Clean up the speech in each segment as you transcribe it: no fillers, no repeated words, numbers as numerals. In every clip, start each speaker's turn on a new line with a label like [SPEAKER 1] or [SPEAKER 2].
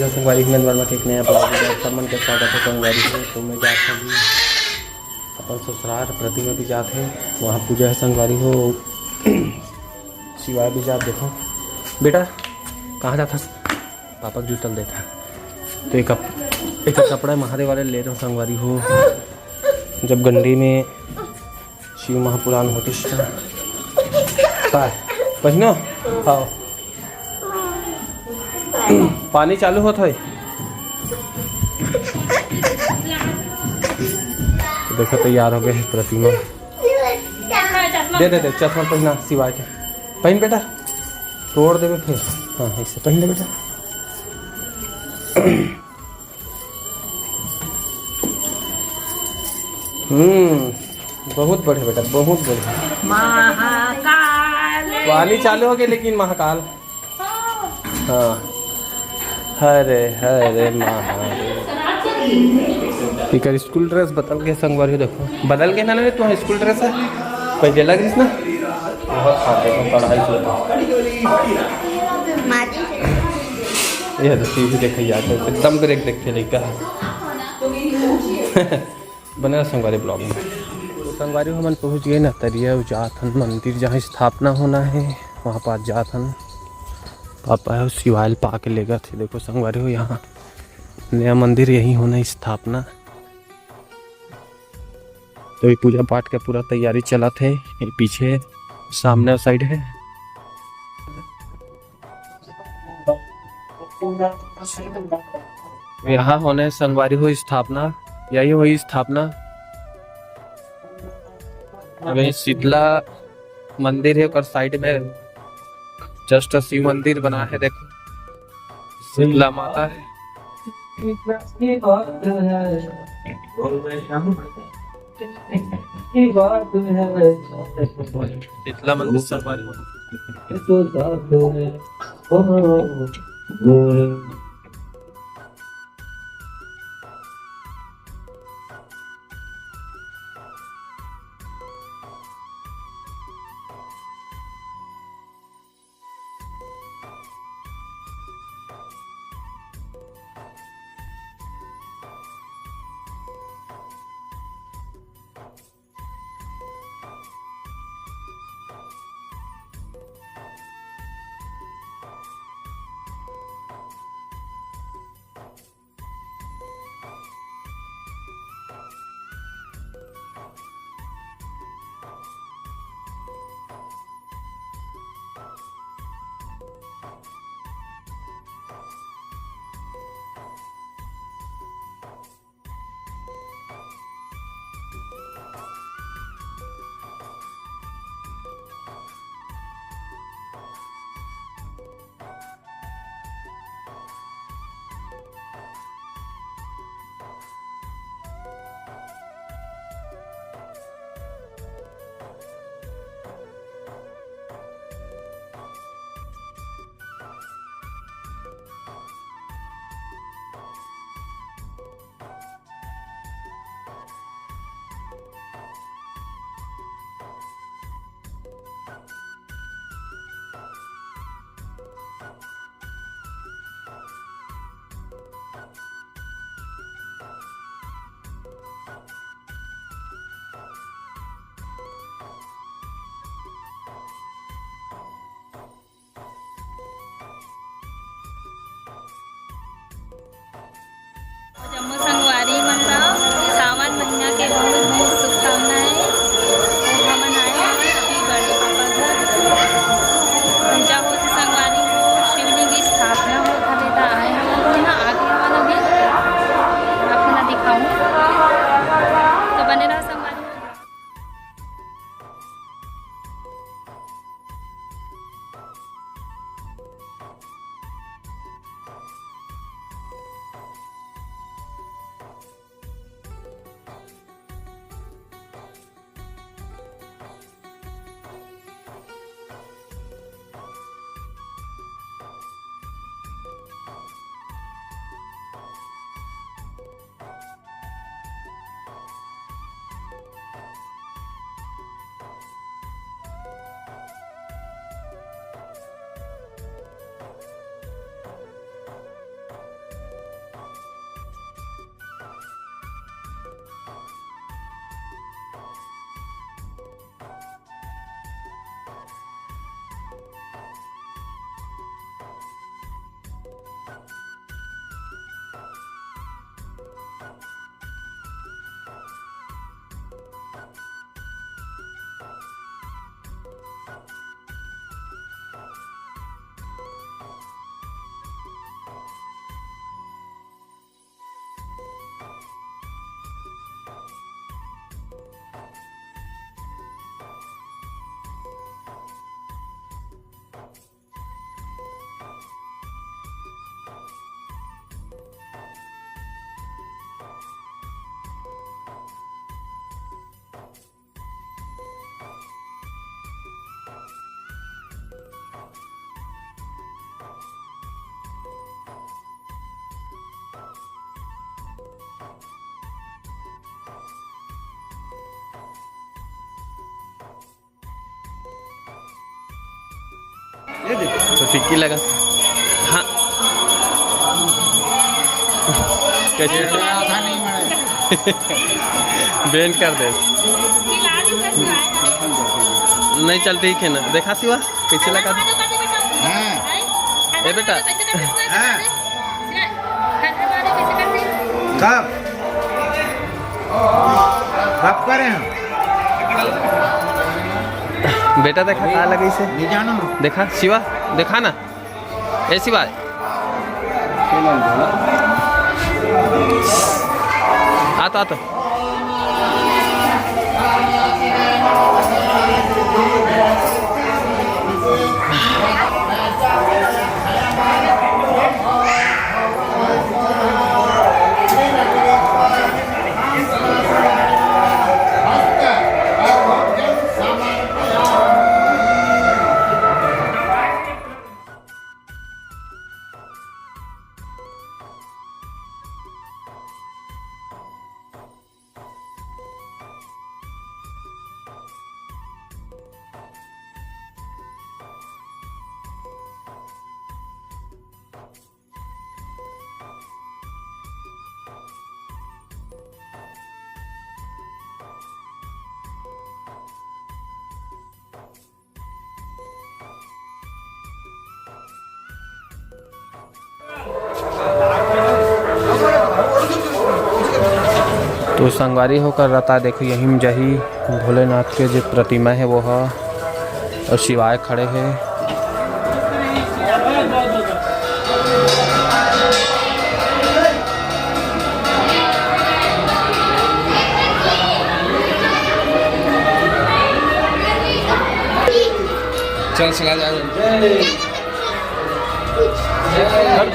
[SPEAKER 1] Hello संगवारी में वर्मा के एक नया ब्लॉग में सब मन के स्वागत है संगवारी को। तो मैं जाते हैं अपन ससुराल प्रति में भी जाते हैं, वहाँ पूजा है संगवारी हो। शिवाय भी जात देखो बेटा कहाँ जाता पापा की जूतल देखा। तो एक कपड़ा महादेव वाले ले रहे हो संगवारी हो। जब गंडी में शिव महापुराण होती पहिनो हाँ पानी चालू होता है। तो देखो तैयार हो गए हैं प्रतिमा। दे चश्मा पहना सिवा के पहन बेटा तोड़ देवे फिर। हाँ ऐसे पहन ले बेटा। बहुत बढ़िया बेटा बहुत बढ़िया।
[SPEAKER 2] महाकाल
[SPEAKER 1] पानी चालू हो गया लेकिन महाकाल हाँ हरे हरे महादेव। ठीक है स्कूल ड्रेस बदल के संगवारी देखो बदल के ना ना तू स्कूल ड्रेस है पहले लग रही ना बहुत खाते तो कढ़ाई से ये तो टीवी देखे यार एकदम ब्रेक देखते लेकर बना संगवारी ब्लॉग में। तो संगवारी हम पहुँच गए ना तरिया जाथन मंदिर जहाँ स्थापना होना है वहाँ पास जाथन। पापा है शिवायल पा के लेगा थे। देखो संगवारी हो यहाँ नया मंदिर यही होना स्थापना। तो ये पूजा पाठ का पूरा तैयारी चला थे। ये पीछे सामने साइड है यहाँ होने संगवारी हो स्थापना। यही हुई स्थापना। वही शीतला मंदिर है और साइड में जस्ट शिव मंदिर बना है। देखो शीतला माता है। शीतला मंदिर संगवारी तो फिक्की लगा। हाँ कैसे बेंड कर दे नहीं चल ठीक है ना। देखा सिवा कैसे लगा दे। ए बेटा
[SPEAKER 3] कब करें
[SPEAKER 1] बेटा देखा कहा लगी से देखा शिवा देखा ना। ए शिवा आ तो तो संगवारी होकर रहता। देखो यही में जही भोलेनाथ के जो प्रतिमा है वो है और शिवाय खड़े हैं। चल चला जाओ हट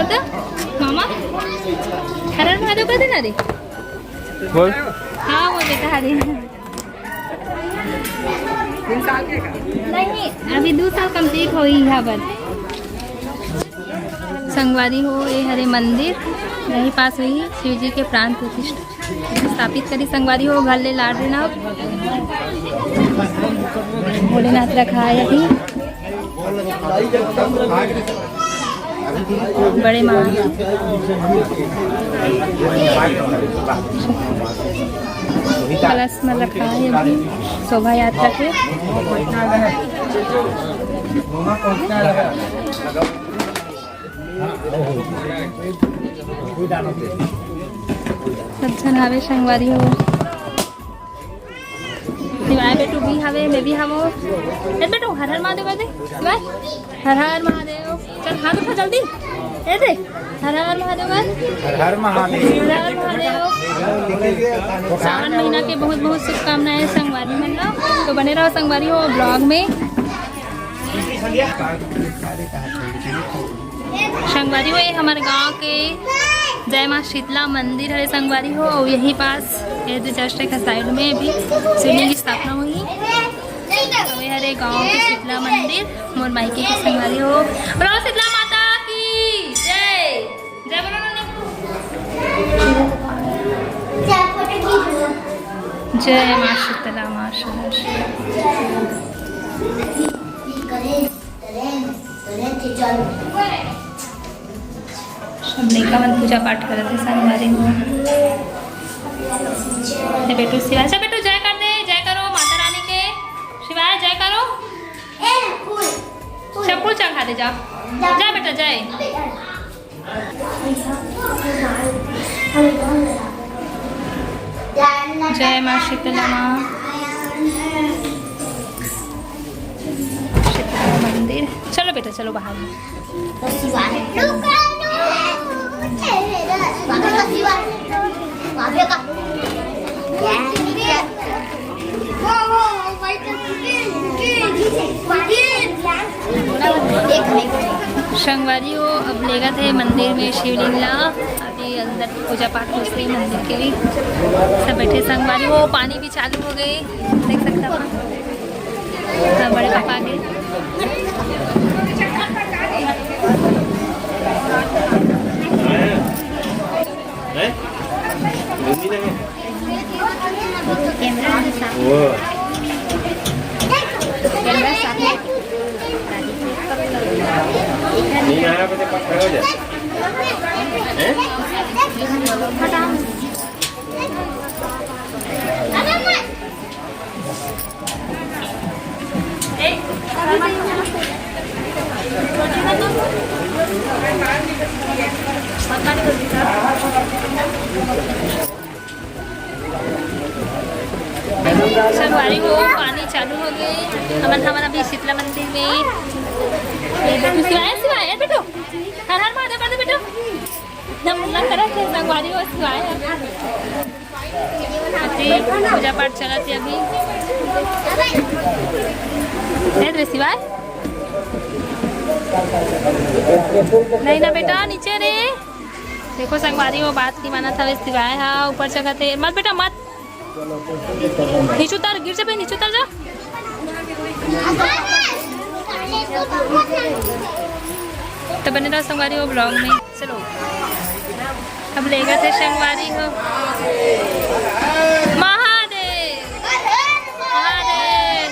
[SPEAKER 1] दो
[SPEAKER 2] मामा हर हर महादेव कर देना रे
[SPEAKER 1] बोल।
[SPEAKER 2] हाँ वो बेटा हरे नहीं अभी 2 साल कंप्लीट हो ही यहाँ पर संगवारी हो ये हरे मंदिर यहीं पास हुई शिव जी के प्राण प्रतिष्ठा स्थापित करी संगवारी हो भले लाड देना भोलेनाथ रखा है अभी बड़े माँ कलश में रखा है अभी शोभा यात्रा के सब जन हवे संगवारी हो शिवाय बेटू भी हवे मैं भी हवो बेटू हर हर महादेव कर दे शिवाय हर हर महादेव चल हाथ उठा जल्दी ये देख, हर हर महादेव
[SPEAKER 3] हर हर महादेव।
[SPEAKER 2] हर हर महादेव। सावन महीना के बहुत बहुत शुभकामनाएं संगवारी मन लो। तो बने रहो संगवारी हो ब्लॉग में। संगवारी हो ये हमारे गांव के जय माँ शीतला मंदिर है संगवारी हो, और यही पास ये जस्ट एक साइड में भी शिवलिंग की स्थापना हुई। तो ये हरे गांव के शीतला मंदिर मोर मायके की संगवारी हो। बोलो शीतला माता की जय। जय बोलो ना। जय माँ शीतला माँ का मन पूजा पाठ करते संगवारी हो। बेटू शिवाय से बेटू जय कर दे, जय करो माता रानी के। शिवाय जय करो। फूल चढ़ा दे जा, जा बेटा जय। जय माँ शीतला माँ। शीतला मंदिर। चलो बेटा चलो बाहर में। संगवारी हो अब लेगा थे मंदिर में शिवलिंग ला। अभी अंदर पूजा पाठ हो रही मंदिर के भी सब बैठे संगवारी हो। पानी भी चालू हो गए देख सकते हो। सब बड़े पापा के
[SPEAKER 1] नहीं आया पता पक्का हो जाए।
[SPEAKER 2] संगवारी हो पानी चालू हो गए। हमारा अभी शीतला मंदिर में सिवाय बेटो हर हर महादेव कर दे बेटो। नम करा थे संगवारी हो सिवाय पूजा पाठ चला थी अभी। रे सिवाय नहीं ना बेटा नीचे रे। देखो संगवारी हो बात की माना था सिवाय। हाँ ऊपर चढ़ते मत बेटा मत। नीचे उतर गिर जा नीचे उतर जा। तो बने रहो संगवारी हो ब्लॉग में। चलो अब लेगा थे संगवारी हो। महादेव महादेव।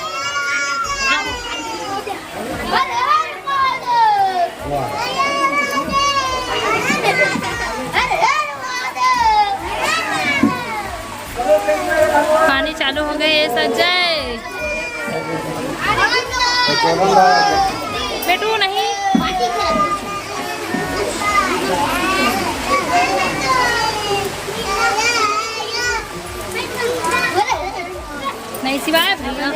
[SPEAKER 2] पानी चालू हो गए ये सज्जय। बेटू नहीं नहीं सिवाय भैया।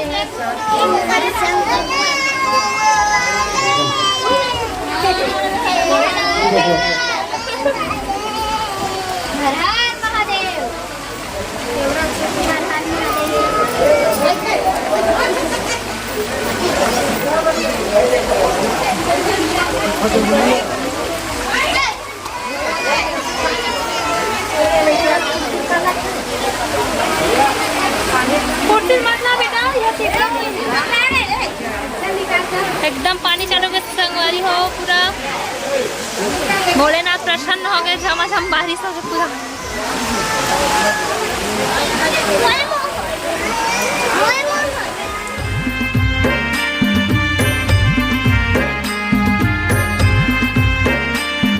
[SPEAKER 2] एकदम पानी चालू के संगवारी हो पूरा। भोलेनाथ प्रसन्न हो गए। झमाझम बारिश हो गई पूरा।